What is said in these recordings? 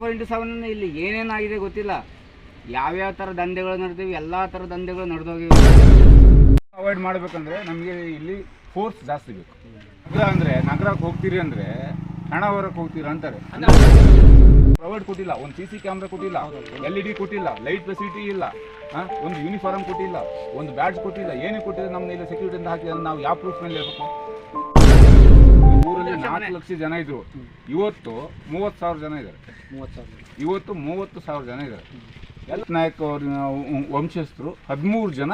24/7 ಇಲ್ಲಿ ಏನೇನಾಗಿದೆ ಗೊತ್ತಿಲ್ಲ. ಯಾವ್ಯಾವ ಥರ ದಂಧೆಗಳು ನಡೆದಿವೆ, ಎಲ್ಲ ಥರ ದಂಧೆಗಳು ನಡೆದೋಗಿವೆ. ಅವಾಯ್ಡ್ ಮಾಡಬೇಕಂದ್ರೆ ನಮಗೆ ಇಲ್ಲಿ ಫೋರ್ಸ್ ಜಾಸ್ತಿ ಬೇಕು. ಅಂದರೆ ನಗರಕ್ಕೆ ಹೋಗ್ತೀರಿ ಅಂದರೆ ಹಣ ಹೊರಕ್ಕೆ ಹೋಗ್ತೀರಾ ಅಂತಾರೆ. ಪ್ರೊವೈಡ್ ಕೊಟ್ಟಿಲ್ಲ, ಒಂದು CC ಕ್ಯಾಮ್ರಾ ಕೊಟ್ಟಿಲ್ಲ, LED ಕೊಟ್ಟಿಲ್ಲ, ಲೈಟ್ ಫೆಸಿಲಿಟಿ ಇಲ್ಲ, ಒಂದು ಯೂನಿಫಾರ್ಮ್ ಕೊಟ್ಟಿಲ್ಲ, ಒಂದು ಬ್ಯಾಡ್ಜ್ ಕೊಟ್ಟಿಲ್ಲ, ಏನೇ ಕೊಟ್ಟಿಲ್ಲ. ನಮ್ಮನ್ನ ಇಲ್ಲಿ ಸೆಕ್ಯೂರಿಟಿ ಅಂತ ಹಾಕಿದ್ರೆ ನಾವು ಯಾವ ಪ್ರೂಫ್ ಮೇಲೆ ಇರಬೇಕು? ಊರಲ್ಲಿ 4 ಲಕ್ಷ ಜನ ಇದ್ರು, ಇವತ್ತು 30,000 ಜನ ಇದ್ದಾರೆ. ಇವತ್ತು 30,000 ಜನ ಇದ್ದಾರೆ. ಎಲ್ಲ ನಾಯಕ್ ಅವ್ರ ವಂಶಸ್ಥರು 13 ಜನ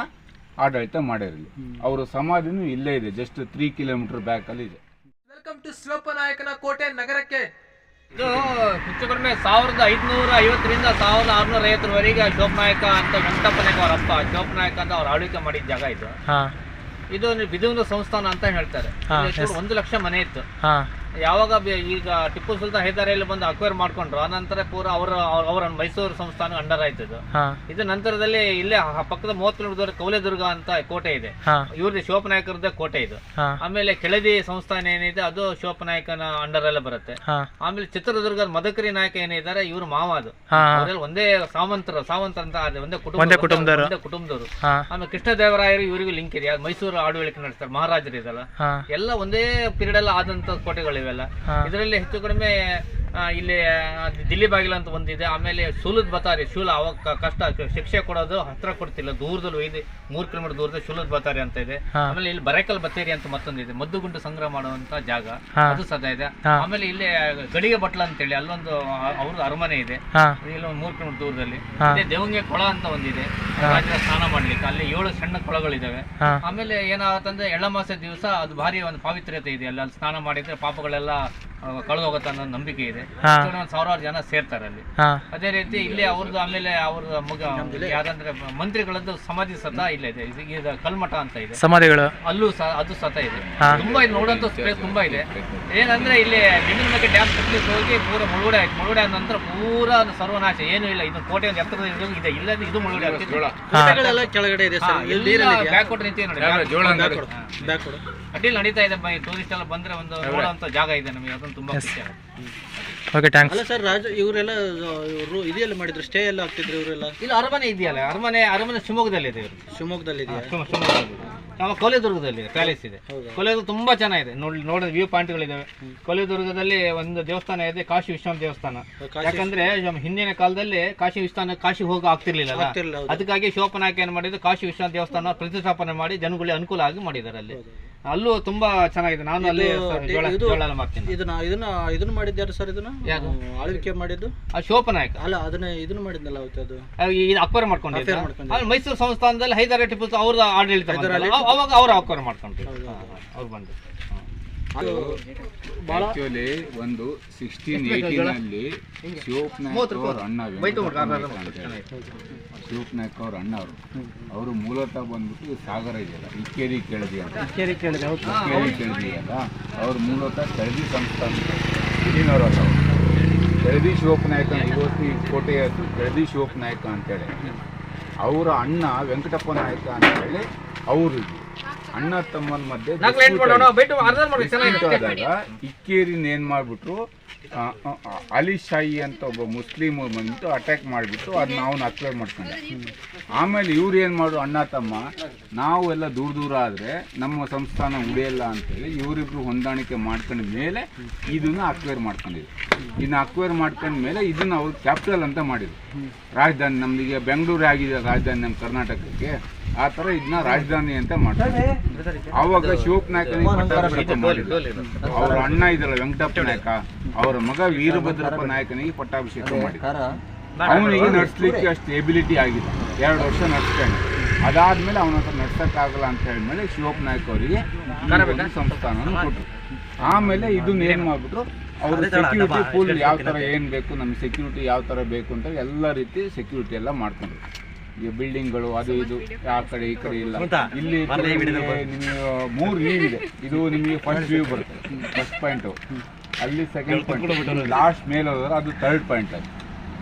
ಆಡಳಿತ ಮಾಡಿರಲಿ. ಅವರ ಸಮಾಧಿನೂ ಇಲ್ಲೇ ಇದೆ, ಜಸ್ಟ್ 3 ಕಿಲೋಮೀಟರ್ ಬ್ಯಾಕ್ ಅಲ್ಲಿ ಇದೆ. ವೆಲ್ಕಮ್ ಟು ಶಿವಪ್ಪ ನಾಯಕನ ಕೋಟೆ ನಗರಕ್ಕೆ. ಇದು ಹೆಚ್ಚು ಕಡಿಮೆ 1550ರಿಂದ 1650ವರೆಗೆ ಶಿವಪ್ಪ ನಾಯಕ ಅಂತ ವೆಂಕಟಪ್ಪ ನಾಯಕ ಅವರ ಅಪ್ಪ ಶಿವಪ್ಪ ನಾಯಕ ಅಂತ ಅವ್ರು ಆಳ್ವಿಕೆ ಮಾಡಿದ ಜಾಗ ಇದು. ಇದು ಬಿದುಂಗ ಸಂಸ್ಥಾನ ಅಂತ ಹೇಳ್ತಾರೆ. 1 ಲಕ್ಷ ಮನೆ ಇತ್ತು. ಯಾವಾಗ ಈಗ ಟಿಪ್ಪು ಸುಲ್ತಾನ್ ಹೈದರಾಲಿಯಲ್ಲಿ ಬಂದು ಅಕ್ವೈರ್ ಮಾಡ್ಕೊಂಡ್ರು, ಆನಂತರ ಪೂರ ಅವರ ಮೈಸೂರು ಸಂಸ್ಥಾನ ಅಂಡರ್ ಆಯ್ತು. ಇದು ನಂತರದಲ್ಲಿ ಇಲ್ಲೇ ಪಕ್ಕದ 30 ಕಿಲೋಮೀಟರ್ ಕೌಲೆದುರ್ಗ ಅಂತ ಕೋಟೆ ಇದೆ, ಇವ್ರದ್ದು ಶಿವಪ್ಪ ನಾಯಕರದ್ದೇ ಕೋಟೆ ಇದು. ಆಮೇಲೆ ಕೆಳದಿ ಸಂಸ್ಥಾನ ಏನಿದೆ ಅದು ಶಿವಪ್ಪ ನಾಯಕನ ಅಂಡರ್ ಅಲ್ಲೇ ಬರುತ್ತೆ. ಆಮೇಲೆ ಚಿತ್ರದುರ್ಗದ ಮದಕರಿ ನಾಯಕ ಏನಿದ್ದಾರೆ ಇವ್ರು ಮಾವ, ಅದು ಅವರೆಲ್ಲ ಒಂದೇ ಸಾವಂತರ ಅಂತ ಒಂದೇ ಕುಟುಂಬದವರು. ಆಮೇಲೆ ಕೃಷ್ಣದೇವರಾಯರು ಇವರಿಗೂ ಲಿಂಕ್ ಇದೆ, ಮೈಸೂರು ಆಡಳಿತ ನಡೆಸ್ತಾರೆ, ಮಹಾರಾಜರು ಇದೆಲ್ಲ ಎಲ್ಲ ಒಂದೇ ಪೀರಿಯಡ್ ಎಲ್ಲ ಆದಂತ ಕೋಟೆಗಳು ಇವೆಲ್ಲ. ಇದರಲ್ಲಿ ಹೆಚ್ಚು ಕಡಿಮೆ ಇಲ್ಲಿ ದಿಲ್ಲಿ ಬಾಗಿಲ ಅಂತ ಒಂದಿದೆ. ಆಮೇಲೆ ಶೂಲದ ಬತಾರಿ, ಶೂಲ ಅವಾಗ ಕಷ್ಟ ಶಿಕ್ಷೆ ಕೊಡೋದು ಹತ್ರ ಕೊಡ್ತಿಲ್ಲ, ದೂರದಲ್ಲಿ 3 ಕಿಲೋಮೀಟರ್ ದೂರದ ಶೂಲದ ಬತಾರಿ ಅಂತ ಇದೆ. ಆಮೇಲೆ ಇಲ್ಲಿ ಬರೇಕಲ್ ಬತ್ತೇರಿ ಅಂತ ಮತ್ತೊಂದಿದೆ, ಮದ್ದುಗುಂಡು ಸಂಗ್ರಹ ಮಾಡುವಂತ ಜಾಗ, ಅದು ಸದಾ ಇದೆ. ಆಮೇಲೆ ಇಲ್ಲಿ ಗಡಿಗೆ ಬಟ್ಲ ಅಂತೇಳಿ ಅಲ್ಲೊಂದು ಅವ್ರದ್ದು ಅರಮನೆ ಇದೆ, ಇಲ್ಲಿ 3 ಕಿಲೋಮೀಟರ್ ದೂರದಲ್ಲಿ. ದೇವಂಗೆ ಕೊಳ ಅಂತ ಒಂದಿದೆ, ರಾಜರ ಸ್ನಾನ ಮಾಡ್ಲಿಕ್ಕೆ, ಅಲ್ಲಿ 7 ಸಣ್ಣ ಕೊಳಗಳಿದಾವೆ. ಆಮೇಲೆ ಏನಾಗತ್ತಂದ್ರೆ ಎಳ್ಳಮಾಸೆ ದಿವಸ ಅದು ಭಾರಿ ಒಂದು ಪಾವಿತ್ರ್ಯತೆ ಇದೆ, ಅಲ್ಲಿ ಸ್ನಾನ ಮಾಡಿದ್ರೆ ಪಾಪಗಳೆಲ್ಲ ಕಳೆದು ಹೋಗುತ್ತೆ ಅನ್ನೋ ನಂಬಿಕೆ ಇದೆ. 1,000 ಜನ ಸೇರ್ತಾರೆ ಅಲ್ಲಿ. ಅದೇ ರೀತಿ ಇಲ್ಲಿ ಅವ್ರದ್ದು, ಆಮೇಲೆ ಅವ್ರ ಮಗ ಯಾರಂದ್ರೆ ಮಂತ್ರಿಗಳದ್ದು ಸಮಾಧಿ ಸದಾ ಇಲ್ಲೇ ಇದೆ. ಈಗ ಕಲ್ಮಠ ಅಂತ ಇದೆ ಸಮಾಧಿಗಳು, ಅಲ್ಲೂ ಅದು ಸತ ಇದೆ. ತುಂಬಾ ಇಲ್ಲಿ ನೋಡುವಂತ ಸ್ಪೇಸ್ ತುಂಬಾ ಇದೆ. ಏನಂದ್ರೆ ಇಲ್ಲಿ ಲಿಂಗನಮಕ್ಕೆ ಡ್ಯಾಮ್ ಕಟ್ಲಿಕ್ಕೆ ಹೋಗಿ ಪೂರ ಮುಳುಗಡೆ ಆಯ್ತು. ಮುಳುಗಡೆ ಆದ ನಂತರ ಪೂರಾ ಸರ್ವನಾಶ, ಏನು ಇಲ್ಲ. ಇದು ಕೋಟೆ ಒಂದು ಎತ್ತರದ ಇದೆ, ಇಲ್ಲದ ಇದು ಮುಳುಗಡೆ ಆಗ್ತಿದೆ. ಕೆಳಗಡೆ ಇದೆ, ಬ್ಯಾಕ್ವರ್ಡ್ ನಿಂತಿದೆ ನೋಡಿ, ಅಡ್ಡಿಲ್ ನಡೀತಾ ಇದೆ. ಟೂರಿಸ್ಟ್ ಎಲ್ಲ ಬಂದ್ರೆ ಒಂದು ನೋಡುವಂತ ಜಾಗ ಇದೆ ನಮಗೆ, ಅದೊಂದು ತುಂಬಾ ಖುಷಿ ಆಗುತ್ತೆ. Okay, thanks. ಅಲ್ಲ ಸರ್, ಇವರೆಲ್ಲ ಇದೆಲ್ಲ ಮಾಡಿದ್ರು, ಸ್ಟೇ ಎಲ್ಲ ಆಗ್ತಿದ್ರು ಇವರೆಲ್ಲ? ಇಲ್ಲಿ ಅರಮನೆ ಇದೆಯಲ್ಲ, ಅರಮನೆ ಶಿವಮೊಗ್ಗದಲ್ಲಿ ಇದೆ. ಇವರು ಶಿವಮೊಗ್ಗದಲ್ಲಿ ಇದೆಯಾ? ಶಿವಮೊಗ್ಗದಲ್ಲಿ. ನಮ್ಮ ಕೊಲೆದುರ್ಗದಲ್ಲಿ ಪ್ಯಾಲೇಸ್ ಇದೆ. ಕೊಲೆದುರ್ಗ ತುಂಬಾ ಚೆನ್ನಾಗಿದೆ, ನೋಡಿ ವ್ಯೂ ಪಾಯಿಂಟ್ಗಳಿದಾವೆ. ಕೊಲೆದುರ್ಗದಲ್ಲಿ ಒಂದು ದೇವಸ್ಥಾನ ಇದೆ, ಕಾಶಿ ವಿಶ್ವನಾಥ ದೇವಸ್ಥಾನ. ಯಾಕಂದ್ರೆ ಹಿಂದಿನ ಕಾಲದಲ್ಲಿ ಕಾಶಿ ಹೋಗಿ ಆಗ್ತಿರ್ಲಿಲ್ಲ, ಅದಕ್ಕಾಗಿ ಶಿವಪ್ಪ ನಾಯಕ ಏನ್ ಮಾಡಿದ್ರು, ಕಾಶಿ ವಿಶ್ವನಾಥ ದೇವಸ್ಥಾನ ಪ್ರತಿಷ್ಠಾಪನೆ ಮಾಡಿ ಜನಗಳಿಗೆ ಅನುಕೂಲ ಆಗಿ ಮಾಡಿದ್ದಾರೆ. ಅಲ್ಲಿ ಅಲ್ಲೂ ತುಂಬಾ ಚೆನ್ನಾಗಿದೆ. ನಾನು ಅಲ್ಲಿ ಮಾಡ್ತೀನಿ. ಇದನ್ನ ಮಾಡಿದ್ಯಾರು ಸರ್? ಇದನ್ನ ಆಳ್ವಿಕೆ ಮಾಡಿದ್ದು ಶಿವಪ್ಪ ನಾಯಕ ಅಲ್ಲ, ಇದನ್ನ ಮಾಡಿದ್ನಲ್ಲ ಅದು ಅಕ್ವೈರ್ ಮಾಡ್ಕೊಂಡು ಮೈಸೂರು ಸಂಸ್ಥಾನದಲ್ಲಿ ಹೈದರಾಲಿ ಟಿಪ್ಪು ಅವ್ರದ್ದು ಆಡಳಿತ, ಅವಾಗ ಅವ್ರ ಅಕ್ವೈರ್ ಮಾಡ್ಕೊಂಡ್ರು ಅವ್ರು ಬಂದು. ಆಕ್ಚುಲಿ ಒಂದು 1680 ಶಿವಪ್ಪ ನಾಯಕ್ ಅವ್ರ ಅಣ್ಣ ಶಿವಪ್ಪ ನಾಯಕ್ ಅವ್ರ ಅಣ್ಣ ಅವರು ಮೂಲತಃ ಬಂದ್ಬಿಟ್ಟು ಸಾಗರ ಇದೆಯಲ್ಲ, ಇಕ್ಕೇರಿ ಕೆಳದಿ ಅಂತ, ಇಕ್ಕೇರಿ ಕೆಳದಿ ಅಲ್ಲ, ಅವ್ರು ಮೂಲತಃ ಕೆಳದಿ ಸಂಸ್ಥಾನ ಇಲ್ಲಿನವರಲ್ಲ. ಕೆಳದಿ ಶಿವಪ್ಪ ನಾಯಕ, ಇವತ್ತು ಈ ಕೋಟೆಯ ಹೆಸರು ಕೆಳದಿ ಶಿವಪ್ಪ ನಾಯಕ ಅಂತೇಳಿ. ಅವರ ಅಣ್ಣ ವೆಂಕಟಪ್ಪ ನಾಯಕ ಅಂತೇಳಿ ಅವರು ಅಣ್ಣ ತಮ್ಮನ ಮಧ್ಯೆ ಇಕ್ಕೇರಿನ ಏನ್ ಮಾಡ್ಬಿಟ್ರು, ಅಲಿ ಶಾಹಿ ಅಂತ ಒಬ್ಬ ಮುಸ್ಲಿಮ್ ಬಂದು ಅಟ್ಯಾಕ್ ಮಾಡಿಬಿಟ್ಟು ಅದನ್ನ ಅವನು ಅಕ್ವೈರ್ ಮಾಡ್ಕೊಂಡೆ. ಆಮೇಲೆ ಇವ್ರು ಏನು ಮಾಡು, ಅಣ್ಣ ತಮ್ಮ ನಾವು ಎಲ್ಲ ದೂರ ಆದರೆ ನಮ್ಮ ಸಂಸ್ಥಾನ ಉಳಿಯಲ್ಲ ಅಂತೇಳಿ ಇವರಿಬ್ರು ಹೊಂದಾಣಿಕೆ ಮಾಡ್ಕೊಂಡ ಮೇಲೆ ಇದನ್ನ ಅಕ್ವೈರ್ ಮಾಡ್ಕೊಂಡಿದ್ರು. ಇದನ್ನ ಅಕ್ವೈರ್ ಮಾಡ್ಕೊಂಡ ಮೇಲೆ ಇದನ್ನ ಅವ್ರು ಕ್ಯಾಪಿಟಲ್ ಅಂತ ಮಾಡಿದ್ರು, ರಾಜಧಾನಿ. ನಮ್ಗೆ ಬೆಂಗಳೂರು ಆಗಿದೆ ರಾಜಧಾನಿ ನಮ್ಮ ಕರ್ನಾಟಕಕ್ಕೆ, ಆ ಥರ ಇದನ್ನ ರಾಜಧಾನಿ ಅಂತ ಮಾಡ್ತಾರೆ. ಆವಾಗ ಶಿವಪ್ಪ ನಾಯಕನಿಗೆ ಪಟ್ಟಾಭಿಷೇಕ ಮಾಡಿದ್ರು. ಅವ್ರ ಅಣ್ಣ ಇದಲ್ಲ ವೆಂಕಟಪ್ಪ ನಾಯಕ, ಅವರ ಮಗ ವೀರಭದ್ರಪ್ಪ ನಾಯಕನಿಗೆ ಪಟ್ಟಾಭಿಷೇಕ ಮಾಡಿದ್ರು. ಅವನಿಗೆ ನಡೆಸ್ಲಿಕ್ಕೆ ಅಷ್ಟು ಎಬಿಲಿಟಿ ಆಗಿದೆ, 2 ವರ್ಷ ನಡೆಸ್ತಾನೆ. ಅದಾದ್ಮೇಲೆ ಅವನ ಹತ್ರ ನಡ್ಸಕ್ಕಾಗಲ್ಲ ಅಂತ ಹೇಳಿದ್ಮೇಲೆ ಶಿವಪ್ಪ ನಾಯಕ್ ಅವರಿಗೆ ಸಂಸ್ಥಾನ ಕೊಟ್ಟರು. ಆಮೇಲೆ ಇದನ್ನ ಏನು ಮಾಡ್ಬಿಟ್ರು, ಅವ್ರ ಸೆಕ್ಯೂರಿಟಿ ಫುಲ್ ಯಾವ ಥರ ಏನು ಬೇಕು, ನಮ್ಗೆ ಸೆಕ್ಯೂರಿಟಿ ಯಾವ ಥರ ಬೇಕು ಅಂತ ಎಲ್ಲ ರೀತಿ ಸೆಕ್ಯೂರಿಟಿ ಎಲ್ಲ ಮಾಡ್ಕೊಂಡ್ರು. ಈ ಬಿಲ್ಡಿಂಗ್ಗಳು ಅದು ಇದು ಆ ಕಡೆ ಈ ಕಡೆ ಇಲ್ಲ. ಇಲ್ಲಿ ನಿಮಗೆ 3 ವ್ಯೂ ಇದೆ. ಇದು ನಿಮಗೆ ಫಸ್ಟ್ ವ್ಯೂ ಬರುತ್ತೆ, ಫಸ್ಟ್ ಪಾಯಿಂಟು. ಅಲ್ಲಿ ಸೆಕೆಂಡ್ ಪಾಯಿಂಟ್, ಲಾಸ್ಟ್ ಮೇಲೆ ಹೋದ್ರೆ ಅದು 3rd ಪಾಯಿಂಟ್. ಅದು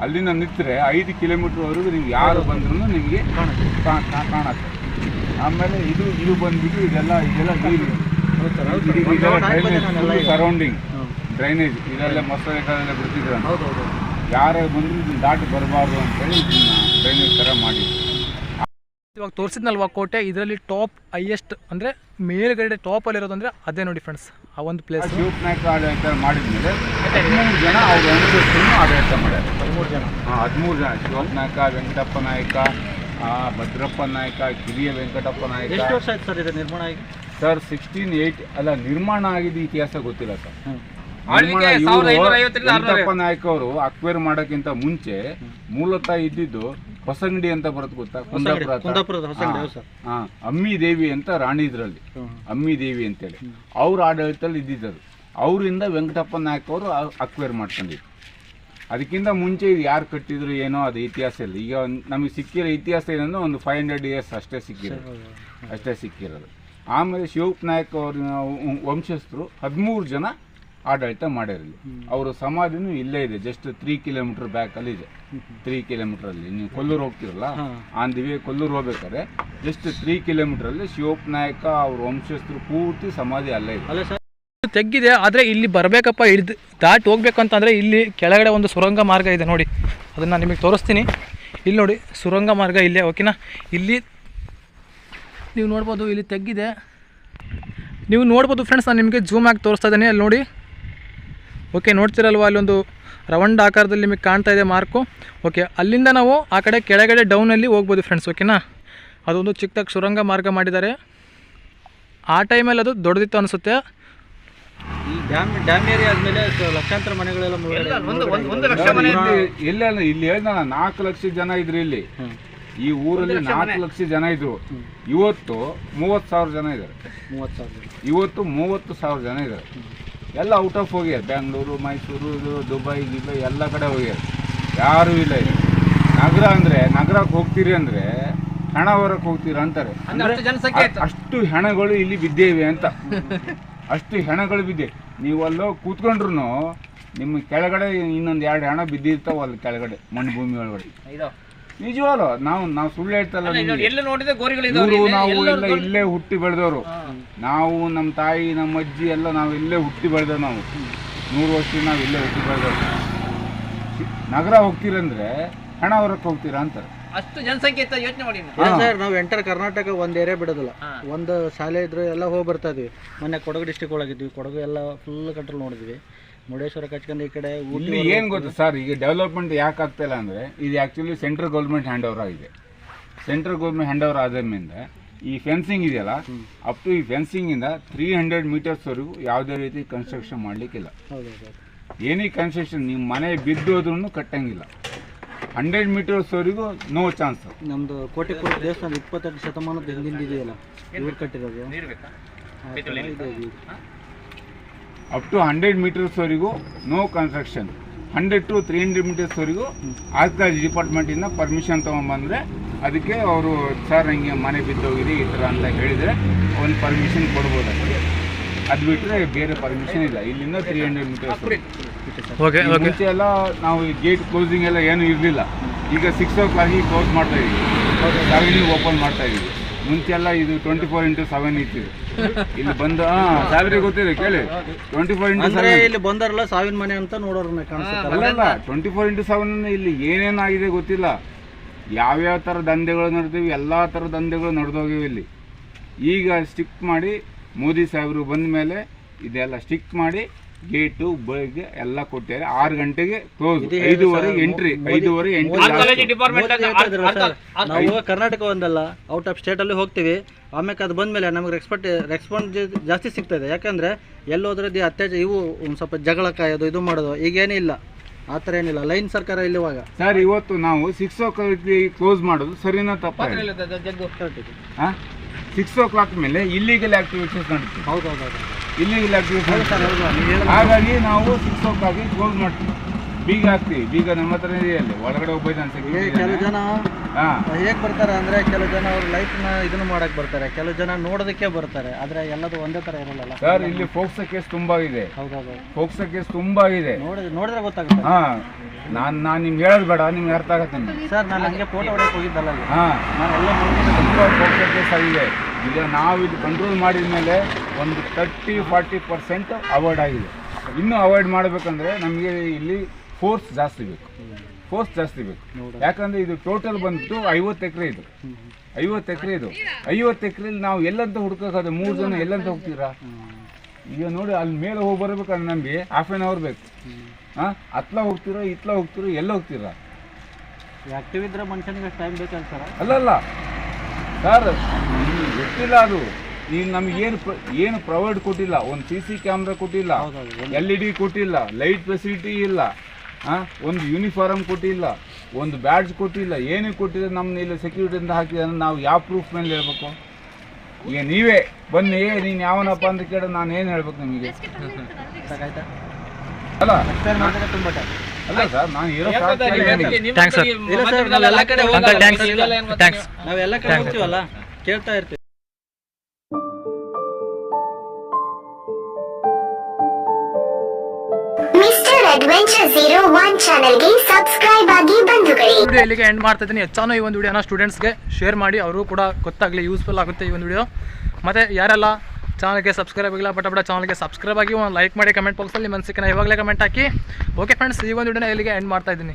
ಅಲ್ಲಿಂದ ನಿಂತರೆ 5 ಕಿಲೋಮೀಟರ್ವರೆಗೂ ನೀವು ಯಾರು ಬಂದ್ರೂ ನಿಮಗೆ ಕಾಣುತ್ತೆ. ಆಮೇಲೆ ಇದು ಬಂದ್ಬಿಟ್ಟು ಇದೆಲ್ಲ ನೀರು, ಸರೌಂಡಿಂಗ್ ಡ್ರೈನೇಜ್, ಇದೆಲ್ಲ ಮೊಸಳೆ ಬಿಡ್ತಿದ್ರು. ಯಾರೇ ಬಂದರೂ ಇದನ್ನ ದಾಟಿ ಬರಬಾರ್ದು ಅಂತೇಳಿ ಇದನ್ನ ಡ್ರೈನೇಜ್ ಥರ ಮಾಡಿದ್ವಿ. ಇವಾಗ ತೋರಿಸಿದ್ನಲ್ವಾ ಕೋಟೆ, ಇದರಲ್ಲಿ ಟಾಪ್ ಹೈಯೆಸ್ಟ್ ಅಂದರೆ ಮೇಲ್ಗಡೆ ಟಾಪಲ್ಲಿರೋದು ಅಂದರೆ ಅದೇ ನೋಡಿ ಫ್ರೆಂಡ್ಸ್, ಆ ಒಂದು ಪ್ಲೇಸ್. ಶಿವನಾಯಕ ಆಡಳಿತ ಮಾಡಿದ್ಮೇಲೆ 13 ಜನ ಅವ್ರ ಅನುಭವಿಸ್ಕೊಂಡು ಆಡಳಿತ ಮಾಡ್ಯಾರ. 13 ಜನ ಶಿವನಾಯಕ, ವೆಂಕಟಪ್ಪ ನಾಯಕ, ಭದ್ರಪ್ಪ ನಾಯಕ, ಕಿರಿಯ ವೆಂಕಟಪ್ಪ ನಾಯಕ. ಎಷ್ಟು ವರ್ಷ ಆಯ್ತು ಸರ್ ಇದು ನಿರ್ಮಾಣ ಆಗಿ? ಸರ್ 1680 ಅಲ್ಲ, ನಿರ್ಮಾಣ ಆಗಿದ್ದು ಇತಿಹಾಸ ಗೊತ್ತಿಲ್ಲ ಸರ್. ಆಳ್ವಿಕೆ ನಿರ್ಮಾಣ 1550 ರಿಂದ ವೆಂಕಟಪ್ಪ ನಾಯಕ ಅವರು ಅಕ್ವೇರ್ ಮಾಡೋಕ್ಕಿಂತ ಮುಂಚೆ ಮೂಲತಃ ಇದ್ದಿದ್ದು ಹೊಸಂಗಡಿ ಅಂತ ಬರುತ್ತೆ ಗೊತ್ತಾ, ಕುಂದಾಪುರದ ಹೊಸಂಗಡಿ. ಹೌದು ಸರ್. ಅಮ್ಮಿ ದೇವಿ ಅಂತ ರಾಣಿ ಇದ್ರಲ್ಲಿ, ಅಮ್ಮಿ ದೇವಿ ಅಂತೇಳಿ ಅವ್ರ ಆಡಳಿತದಲ್ಲಿ ಇದ್ದಿದ್ದರು. ಅವರಿಂದ ವೆಂಕಟಪ್ಪ ನಾಯಕ ಅವರು ಅಕ್ವೇರ್ ಮಾಡ್ಕೊಂಡಿದ್ರು. ಅದಕ್ಕಿಂತ ಮುಂಚೆ ಇದು ಯಾರು ಕಟ್ಟಿದ್ರು ಏನೋ ಅದು ಇತಿಹಾಸ ಇಲ್ಲ. ಈಗ ನಮಗೆ ಸಿಕ್ಕಿರೋ ಇತಿಹಾಸ ಏನಂದ್ರೆ ಒಂದು 500 ಇಯರ್ಸ್ ಅಷ್ಟೇ ಸಿಕ್ಕಿರೋದು. ಆಮೇಲೆ ಶಿವಪ್ಪ ನಾಯಕ ಅವ್ರ ವಂಶಸ್ಥರು 13 ಜನ ಆಡಳಿತ ಮಾಡಿರಲಿ. ಅವರ ಸಮಾಧಿನೂ ಇಲ್ಲೇ ಇದೆ, ಜಸ್ಟ್ 3 ಕಿಲೋಮೀಟರ್ ಬ್ಯಾಕಲ್ಲಿ ಇದೆ. 3 ಕಿಲೋಮೀಟ್ರಲ್ಲಿ ನೀವು ಕೊಲ್ಲೂರು ಹೋಗ್ತಿರಲ್ಲ, ಆನ್ ದಿ ವೇ ಕೊಲ್ಲೂರು ಹೋಗ್ಬೇಕಾದ್ರೆ ಜಸ್ಟ್ 3 ಕಿಲೋಮೀಟ್ರಲ್ಲಿ ಶಿವಪ್ಪ ನಾಯಕ ಅವ್ರ ವಂಶಸ್ಥರು ಪೂರ್ತಿ ಸಮಾಧಿ ಅಲ್ಲೇ ಇದೆ. ತೆಗ್ಗಿದೆ, ಆದರೆ ಇಲ್ಲಿ ಬರಬೇಕಪ್ಪ, ಹಿಡ್ದು ದಾಟಿ ಹೋಗ್ಬೇಕು ಅಂತಂದರೆ ಇಲ್ಲಿ ಕೆಳಗಡೆ ಒಂದು ಸುರಂಗ ಮಾರ್ಗ ಇದೆ ನೋಡಿ, ಅದನ್ನು ನಿಮಗೆ ತೋರಿಸ್ತೀನಿ. ಇಲ್ಲಿ ನೋಡಿ ಸುರಂಗ ಮಾರ್ಗ ಇಲ್ಲೇ, ಓಕೆನಾ. ಇಲ್ಲಿ ನೀವು ನೋಡ್ಬೋದು, ಇಲ್ಲಿ ತೆಗ್ಗಿದೆ, ನೀವು ನೋಡ್ಬೋದು ಫ್ರೆಂಡ್ಸ್. ನಾನು ನಿಮಗೆ ಜೂಮ್ ಆಗಿ ತೋರಿಸ್ತಾ ಇದ್ದೀನಿ, ಅಲ್ಲಿ ನೋಡಿ. ಓಕೆ, ನೋಡ್ತಿರಲ್ವ, ಅಲ್ಲೊಂದು ರೌಂಡ್ ಆಕಾರದಲ್ಲಿ ನಿಮಗೆ ಕಾಣ್ತಾ ಇದೆ ಮಾರ್ಕು. ಓಕೆ, ಅಲ್ಲಿಂದ ನಾವು ಆ ಕಡೆ ಕೆಳಗಡೆ ಡೌನಲ್ಲಿ ಹೋಗ್ಬೋದು ಫ್ರೆಂಡ್ಸ್, ಓಕೆನಾ. ಅದೊಂದು ಚಿಕ್ಕದಾಗಿ ಸುರಂಗ ಮಾರ್ಗ ಮಾಡಿದ್ದಾರೆ. ಆ ಟೈಮಲ್ಲಿ ಅದು ದೊಡ್ಡದಿತ್ತು ಅನಿಸುತ್ತೆ. ಈ ಡ್ಯಾಮ್ ಏರಿಯಾ ಆದಮೇಲೆ ಲಕ್ಷಾಂತರ ಮನೆಗಳೆಲ್ಲ ಇಲ್ಲ, ಇಲ್ಲಿ ಹೇಳಿದ 4 ಲಕ್ಷ ಜನ ಇದ್ರು ಇಲ್ಲಿ. ಈ ಊರಲ್ಲಿ 4 ಲಕ್ಷ ಜನ ಇದ್ರು. ಇವತ್ತು 30,000 ಜನ ಇದ್ದಾರೆ. 30,000 ಇವತ್ತು 30,000 ಜನ ಇದ್ದಾರೆ. ಎಲ್ಲ ಔಟ್ ಆಫ್ ಹೋಗ್ಯಾರ, ಬೆಂಗಳೂರು, ಮೈಸೂರು, ದುಬೈ ಎಲ್ಲ ಕಡೆ ಹೋಗ್ಯಾರ, ಯಾರೂ ಇಲ್ಲ ಇಲ್ಲಿ. ನಗರ ಅಂದರೆ ನಗರಕ್ಕೆ ಹೋಗ್ತೀರಿ ಅಂದರೆ ಹಣ ಹೊರಕ್ಕೆ ಹೋಗ್ತೀರಾ ಅಂತಾರೆ. ಅಷ್ಟು ಹೆಣಗಳು ಇಲ್ಲಿ ಬಿದ್ದೇವೆ ಅಂತ, ಅಷ್ಟು ಹೆಣಗಳು ಬಿದ್ದೆ. ನೀವು ಅಲ್ಲೋ ಕೂತ್ಕೊಂಡ್ರು ನಿಮ್ಮ ಕೆಳಗಡೆ ಇನ್ನೊಂದು 2 ಹೆಣ ಬಿದ್ದಿರ್ತಾವ ಅಲ್ಲಿ ಕೆಳಗಡೆ, ಮಣ್ಣು ಭೂಮಿ ಒಳಗಡೆ. ನಿಜವಲ್ಲ, ನಾವು ಸುಳ್ಳು ಹೇಳ್ತಲ್ಲ. ನಾವು ಎಲ್ಲ ಇಲ್ಲೇ ಹುಟ್ಟಿ ಬೆಳೆದವರು. ನಾವು ನಮ್ಮ ತಾಯಿ, ನಮ್ಮ ಅಜ್ಜಿ ಎಲ್ಲ ನಾವು ಇಲ್ಲೇ ಹುಟ್ಟಿ ಬೆಳೆದವ್ರು. ನಾವು 100 ವರ್ಷದಿಂದ ನಾವು ಇಲ್ಲೇ ಹುಟ್ಟಿ ಬೆಳೆದವ್ರು. ನಗರ ಹೋಗ್ತೀರಂದ್ರೆ ಹಣ ಹೊರಕ್ಕೆ ಹೋಗ್ತೀರಾ ಅಂತಾರೆ. ಅಷ್ಟು ಜನಸಂಖ್ಯೆ ಇತ್ತ, ಯೋಚನೆ ಮಾಡಿ ಸರ್. ನಾವು ಎಂಟರ್ ಕರ್ನಾಟಕ ಒಂದು ಏರಿಯಾ ಬಿಡೋದಿಲ್ಲ, ಒಂದು ಶಾಲೆ ಇದ್ರೆ ಎಲ್ಲ ಹೋಗಿ ಬರ್ತಾ ಇದ್ವಿ. ಮೊನ್ನೆ ಕೊಡಗು ಡಿಸ್ಟಿಕ್ ಒಳಗಿದ್ವಿ, ಕೊಡಗು ಎಲ್ಲ ಫುಲ್ ಕಂಟ್ರೋಲ್ ನೋಡಿದ್ವಿ. ಮುರುಡೇಶ್ವರ ಕಚ್ಕೊಂಡು ಈ ಕಡೆ ಇಲ್ಲಿ ಏನು ಗೊತ್ತಾ ಸರ್, ಈಗ ಡೆವಲಪ್ಮೆಂಟ್ ಯಾಕೆ ಆಗ್ತಾಯಿಲ್ಲ ಅಂದರೆ ಇದು actually central government hand over ಆಗಿದೆ. ಸೆಂಟ್ರಲ್ ಗೌರ್ಮೆಂಟ್ ಹ್ಯಾಂಡ್ ಓವರ್ ಆದ್ಮೇಲೆ ಈ ಫೆನ್ಸಿಂಗ್ ಇದೆಯಲ್ಲ, ಅಪ್ ಟು ಈ ಫೆನ್ಸಿಂಗಿಂದ 300 ಮೀಟರ್ಸ್ವರೆಗೂ ಯಾವುದೇ ರೀತಿ ಕನ್ಸ್ಟ್ರಕ್ಷನ್ ಮಾಡಲಿಕ್ಕಿಲ್ಲ. ಏನೇ ಕನ್ಸ್ಟ್ರಕ್ಷನ್, ನಿಮ್ಮ ಮನೆ ಬಿದ್ದೋದ್ರೂ ಕಟ್ಟಂಗಿಲ್ಲ. 100 ಮೀಟರ್ಸ್ವರೆಗೂ ನೋ ಚಾನ್ಸ್. ನಮ್ಮದು ಕೋಟೆಕೋಟೆ ದೇವಸ್ಥಾನ 28 ಶತಮಾನದ ಹಿಂದಿಂದ ಇದೆಯಲ್ಲ, ಇವ್ರು ಕಟ್ಟಿರೋದು. ಅಪ್ ಟು 100 ಮೀಟರ್ಸ್ವರೆಗೂ ನೋ ಕನ್ಸ್ಟ್ರಕ್ಷನ್. 100 to 300 ಮೀಟರ್ಸ್ವರೆಗೂ ಆರ್ಕಿಯಾಲಜಿ ಡಿಪಾರ್ಟ್ಮೆಂಟಿಂದ ಪರ್ಮಿಷನ್ ತೊಗೊಂಬಂದರೆ ಅದಕ್ಕೆ ಅವರು ಸರ್ ಹಿಂಗೆ ಮನೆ ಬಿದ್ದೋಗಿದೆ ಈ ಥರ ಅಂತ ಹೇಳಿದರೆ ಒಂದು ಪರ್ಮಿಷನ್ ಕೊಡ್ಬೋದಾಗಿದೆ. ಅದು ಬಿಟ್ಟರೆ ಬೇರೆ ಪರ್ಮಿಷನ್ ಇಲ್ಲ. ಇಲ್ಲಿಂದ 300 ಮೀಟರ್ಸ್. ಮುಂಚೆ ಎಲ್ಲ ನಾವು ಈ ಗೇಟ್ ಕ್ಲೋಸಿಂಗ್ ಎಲ್ಲ ಏನೂ ಇರಲಿಲ್ಲ. ಈಗ 6 o'clock ಕ್ಲೋಸ್ ಮಾಡ್ತಾ ಇದ್ದೀವಿ, 7 ಓಪನ್ ಮಾಡ್ತಾ ಇದ್ದೀವಿ. ಮುಂಚೆ ಎಲ್ಲ ಇದು 24x7 ಇತ್ತಿದೆ. ಇಲ್ಲಿ ಬಂದು ಸಾವಿರಿಗೆ ಗೊತ್ತಿದೆ ಕೇಳಿ, 24x7 ಇಲ್ಲಿ ಬಂದಾರಲ್ಲ ಸಾವಿನ ಮನೆ ಅಂತ ನೋಡೋರನ್ನ ಕಾಣಿಸುತ್ತೆ. ಅಲ್ಲ, 24x7 ಇಲ್ಲಿ ಏನೇನಾಗಿದೆ ಗೊತ್ತಿಲ್ಲ. ಯಾವ್ಯಾವ ಥರ ದಂಧೆಗಳು ನಡೆದಿವಿ, ಎಲ್ಲ ಥರ ದಂಧೆಗಳು ನಡೆದೋಗಿವೆ ಇಲ್ಲಿ. ಈಗ ಸ್ಟಿಕ್ ಮಾಡಿ ಮೋದಿ ಸಾಹೇಬರು ಬಂದ ಮೇಲೆ ಇದೆಲ್ಲ ಸ್ಟಿಕ್ ಮಾಡಿ ಗೇಟು ಬೆಳಗ್ಗೆ ಎಲ್ಲ ಕೊಟ್ಟಿದ್ದಾರೆ. 6 ಗಂಟೆಗೆ ಕ್ಲೋಸ್, 5:15 ಎಂಟ್ರಿ. 5:15 ನಾವು ಕರ್ನಾಟಕ ಒಂದಲ್ಲ, ಔಟ್ ಆಫ್ ಸ್ಟೇಟಲ್ಲಿ ಹೋಗ್ತೀವಿ. ಆಮೇಲೆ ಅದು ಬಂದಮೇಲೆ ನಮಗೆ ರೆಸ್ಪಾನ್ಸ್ ಜಾಸ್ತಿ ಸಿಗ್ತಾಯಿದೆ. ಯಾಕಂದರೆ ಎಲ್ಲೋದ್ರದ್ದು ಅತ್ಯಾಚಾರ, ಇವು ಒಂದು ಸ್ವಲ್ಪ ಜಗಳ ಕಾಯೋದು, ಇದು ಮಾಡೋದು ಈಗೇನೇ ಇಲ್ಲ. ಆ ಥರ ಏನಿಲ್ಲ, ಲೈನ್ ಸರ್ಕಾರ ಇಲ್ಲಿವಾಗ. ಸರ್ ಇವತ್ತು ನಾವು 6 o'clock ಕ್ಲೋಸ್ ಮಾಡೋದು ಸರಿನಾ ತಪ್ಪ? 6 o'clock ಮೇಲೆ ಇಲ್ಲಿಗಲ್ ಆಕ್ಟಿವಿಟೀಸ್ ನಡೀತೀವಿ. ಹೌದೌದು, ಇಲ್ಲಿಗಲ್ ಆಕ್ಟಿವಿಟೀಸ್. ಹಾಗಾಗಿ ನಾವು 6 o'clock ಕ್ಲೋಸ್ ಮಾಡ್ತೀವಿ, ಬೀಗ ಹಾಕ್ತೀವಿ. ಬೀಗ ನಮ್ಮ ಹತ್ರ ಇದೆಯಲ್ಲಿ ಒಳಗಡೆ ಕೆಲವು ಜನ ಹೇಗೆ ಬರ್ತಾರೆ ಅಂದರೆ, ಕೆಲವು ಜನ ಅವ್ರ ಲೈಫ್ನ ಇದನ್ನು ಮಾಡಕ್ಕೆ ಬರ್ತಾರೆ, ಕೆಲವು ಜನ ನೋಡೋದಕ್ಕೆ ಬರ್ತಾರೆ. ಆದರೆ ಎಲ್ಲದು ಒಂದೇ ಥರ ಇರಲ್ಲ ಸರ್. ಇಲ್ಲಿ ಫೋಕ್ಸೋ ಕೇಸ್ ತುಂಬಾ ಇದೆ. ಹೌದೌದು, ಫೋಕ್ಸೋ ಕೇಸ್ ತುಂಬಾ ಇದೆ. ನೋಡಿದ್ರೆ ಗೊತ್ತಾಗುತ್ತೆ. ನಾನು ನಿಮ್ಗೆ ಹೇಳೋದು ಬೇಡ, ನಿಮ್ಗೆ ಅರ್ಥ ಆಗುತ್ತೆ ಸರ್. ನಾನು ಹಂಗೆ ಫೋಟೋ ಹೊಡಕ್ಕೆ ಹೋಗಿದ್ದಲ್ಲ, ನಾನು ಎಲ್ಲ ತುಂಬ ಫೋಕ್ಸೋ ಕೇಸ್ ಆಗಿದೆ. ಈಗ ನಾವು ಇದು ಕಂಟ್ರೋಲ್ ಮಾಡಿದ ಮೇಲೆ ಒಂದು 30-40% ಅವಾಯ್ಡ್ ಆಗಿದೆ. ಇನ್ನೂ ಅವಾಯ್ಡ್ ಮಾಡಬೇಕಂದ್ರೆ ನಮಗೆ ಇಲ್ಲಿ ಫೋರ್ಸ್ ಜಾಸ್ತಿ ಬೇಕು, ಯಾಕಂದರೆ ಇದು ಟೋಟಲ್ ಬಂದ್ಬಿಟ್ಟು 50 ಎಕರೆ ಇದು, 50 ಎಕರೆ ಇದು. 50 ಎಕರೆಯಲ್ಲಿ ನಾವು ಎಲ್ಲಂತ ಹುಡ್ಕೋದು, 3 ಜನ ಎಲ್ಲಂತ ಹೋಗ್ತೀರಾ? ಈಗ ನೋಡಿ ಅಲ್ಲಿ ಮೇಲೆ ಹೋಗಿ ಬರ್ಬೇಕಂದ್ರೆ ನಮಗೆ ½ an hour ಬೇಕು. ಅತ್ಲ ಹೋಗ್ತೀರಾ, ಇತ್ಲ ಹೋಗ್ತೀರಾ, ಎಲ್ಲ ಹೋಗ್ತೀರಾ? ಆ್ಯಕ್ಟಿವ್ ಇದ್ರೆ ಮನುಷ್ಯನಿಗೆ ಟೈಮ್ ಬೇಕಲ್ಲ ಸರ್? ಅಲ್ಲಲ್ಲ ಸರ್, ಗೊತ್ತಿಲ್ಲ ಅದು. ಈಗ ನಮಗೇನು ಏನು ಪ್ರೊವೈಡ್ ಕೊಟ್ಟಿಲ್ಲ, ಒಂದು CC ಕ್ಯಾಮ್ರಾ ಕೊಟ್ಟಿಲ್ಲ, LED ಕೊಟ್ಟಿಲ್ಲ, ಲೈಟ್ ಫೆಸಿಲಿಟಿ ಇಲ್ಲ, ಒಂದು ಯೂನಿಫಾರ್ಮ್ ಕೊಟ್ಟಿಲ್ಲ, ಒಂದು ಬ್ಯಾಡ್ಜ್ ಕೊಟ್ಟಿಲ್ಲ, ಏನೂ ಕೊಟ್ಟಿಲ್ಲ. ನಮ್ಮನ್ನ ಇಲ್ಲಿ ಸೆಕ್ಯೂರಿಟಿಯಿಂದ ಹಾಕಿದ್ರೆ ನಾವು ಯಾವ ಪ್ರೂಫ್ ಮೇಲೆ ಹೇಳ್ಬೇಕು? ಈಗ ನೀವೇ ಬನ್ನಿ, ನೀನು ಯಾವನಪ್ಪ ಅಂತ ಕೇಳ ನಾನು ಏನು ಹೇಳ್ಬೇಕು ನಿಮಗೆ? ಅಲ್ಲ ತುಂಬ ಟೈಮ್ ಅಲ್ಲ ಸರ್, ನಾನು ಇರೋ ಥ್ಯಾಂಕ್ಸ್ ಸರ್. ಇಲ್ಲ ಸರ್, ನಾವೆಲ್ಲ ಕಡೆ ಅಂಕಲ್ ಥ್ಯಾಂಕ್ಸ್ ಥ್ಯಾಂಕ್ಸ್. ನಾವೆಲ್ಲ ಕಡೆ ಹೋಗ್ತೀವಲ್ಲ, ಕೇಳ್ತಾ ಇರ್ತೀವಿ. ಮಿಸ್ಟರ್ ಅಡ್ವೆಂಚರ್ 01 ಚಾನೆಲ್ಗೆ ಸಬ್ಸ್ಕ್ರೈಬ್ ಆಗಿ ಬಂಧುಗಳೇ. ವಿಡಿಯೋ ಇಲ್ಲಿಗೆ ಎಂಡ್ ಮಾಡ್ತಾ ಇದ್ದೀನಿ. ಹೆಚ್ಚಾನು ಈ ಒಂದು ವಿಡಿಯೋನ ಸ್ಟೂಡೆಂಟ್ಸ್ಗೆ ಶೇರ್ ಮಾಡಿ, ಅವರು ಕೂಡ ಗೊತ್ತಾಗಲಿ, ಯೂಸ್ಫುಲ್ ಆಗುತ್ತೆ ಈ ಒಂದು ವಿಡಿಯೋ. ಮತ್ತು ಯಾರೆಲ್ಲ ಚಾನಲ್ಗೆ ಸಬ್ಸ್ಕ್ರೈಬ್ ಆಗಿಲ್ಲ, ಬಟ ಚಾನಲ್ಗೆ ಸಬ್ಸ್ಕ್ರೈಬ್ ಆಗಿ ಒಂದು ಲೈಕ್ ಮಾಡಿ, ಕಮೆಂಟ್ ಬಾಕ್ಸಲ್ಲಿ ಮನಸ್ಸಿಗೆ ಇವಾಗಲೇ ಕಮೆಂಟ್ ಹಾಕಿ. ಓಕೆ ಫ್ರೆಂಡ್ಸ್, ಈ ಒಂದು ವಿಡಿಯೋನ ಇಲ್ಲಿಗೆ ಎಂಡ್ ಮಾಡ್ತಾ ಇದ್ದೀನಿ.